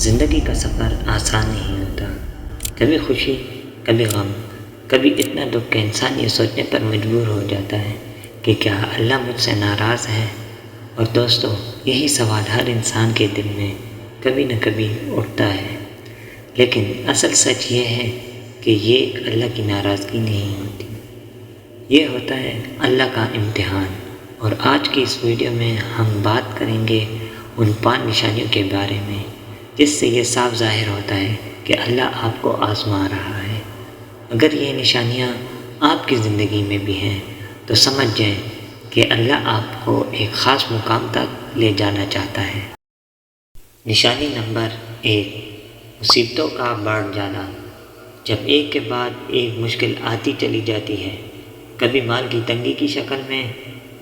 زندگی کا سفر آسان نہیں ہوتا، کبھی خوشی، کبھی غم، کبھی اتنا دکھ کہ انسان یہ سوچنے پر مجبور ہو جاتا ہے کہ کیا اللہ مجھ سے ناراض ہے۔ اور دوستو، یہی سوال ہر انسان کے دل میں کبھی نہ کبھی اٹھتا ہے، لیکن اصل سچ یہ ہے کہ یہ اللہ کی ناراضگی نہیں ہوتی، یہ ہوتا ہے اللہ کا امتحان۔ اور آج کی اس ویڈیو میں ہم بات کریں گے ان 5 نشانیوں کے بارے میں جس سے یہ صاف ظاہر ہوتا ہے کہ اللہ آپ کو آزما رہا ہے۔ اگر یہ نشانیاں آپ کی زندگی میں بھی ہیں تو سمجھ جائیں کہ اللہ آپ کو ایک خاص مقام تک لے جانا چاہتا ہے۔ نشانی نمبر 1، مصیبتوں کا بڑھ جانا۔ جب ایک کے بعد ایک مشکل آتی چلی جاتی ہے، کبھی مال کی تنگی کی شکل میں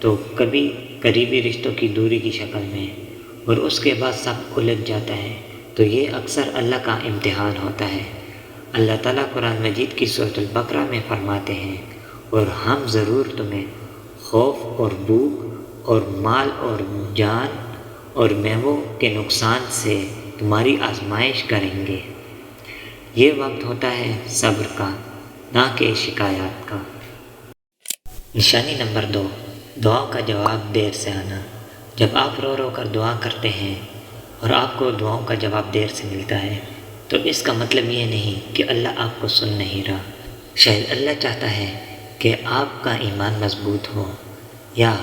تو کبھی قریبی رشتوں کی دوری کی شکل میں، اور اس کے بعد سب الجھ جاتا ہے، تو یہ اکثر اللہ کا امتحان ہوتا ہے۔ اللہ تعالیٰ قرآن مجید کی سورۃ البقرہ میں فرماتے ہیں، اور ہم ضرور تمہیں خوف اور بھوک اور مال اور جان اور میووں کے نقصان سے تمہاری آزمائش کریں گے۔ یہ وقت ہوتا ہے صبر کا، نہ کہ شکایات کا۔ نشانی نمبر 2، دعا کا جواب دیر سے آنا۔ جب آپ رو رو کر دعا کرتے ہیں اور آپ کو دعاؤں کا جواب دیر سے ملتا ہے تو اس کا مطلب یہ نہیں کہ اللہ آپ کو سن نہیں رہا۔ شاید اللہ چاہتا ہے کہ آپ کا ایمان مضبوط ہو، یا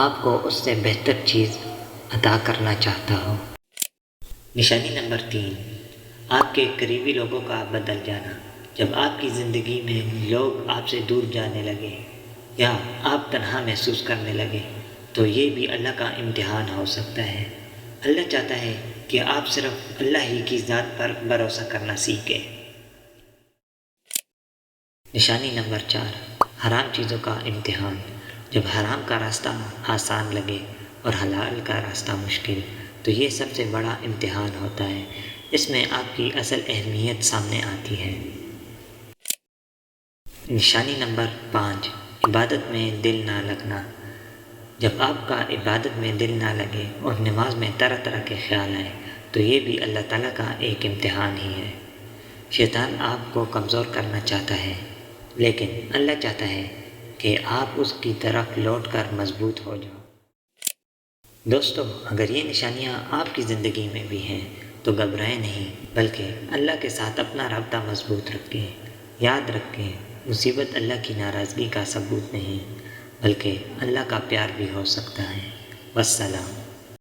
آپ کو اس سے بہتر چیز عطا کرنا چاہتا ہو۔ نشانی نمبر 3، آپ کے قریبی لوگوں کا بدل جانا۔ جب آپ کی زندگی میں لوگ آپ سے دور جانے لگے یا آپ تنہا محسوس کرنے لگے تو یہ بھی اللہ کا امتحان ہو سکتا ہے۔ اللہ چاہتا ہے کہ آپ صرف اللہ ہی کی ذات پر بھروسہ کرنا سیکھیں۔ نشانی نمبر 4، حرام چیزوں کا امتحان۔ جب حرام کا راستہ آسان لگے اور حلال کا راستہ مشکل، تو یہ سب سے بڑا امتحان ہوتا ہے۔ اس میں آپ کی اصل اہمیت سامنے آتی ہے۔ نشانی نمبر 5، عبادت میں دل نہ لگنا۔ جب آپ کا عبادت میں دل نہ لگے اور نماز میں طرح طرح کے خیال آئے تو یہ بھی اللہ تعالیٰ کا ایک امتحان ہی ہے۔ شیطان آپ کو کمزور کرنا چاہتا ہے، لیکن اللہ چاہتا ہے کہ آپ اس کی طرف لوٹ کر مضبوط ہو جاؤ۔ دوستو، اگر یہ نشانیاں آپ کی زندگی میں بھی ہیں تو گھبرائیں نہیں، بلکہ اللہ کے ساتھ اپنا رابطہ مضبوط رکھیں۔ یاد رکھیں، مصیبت اللہ کی ناراضگی کا ثبوت نہیں، بلکہ اللہ کا پیار بھی ہو سکتا ہے۔ والسلام۔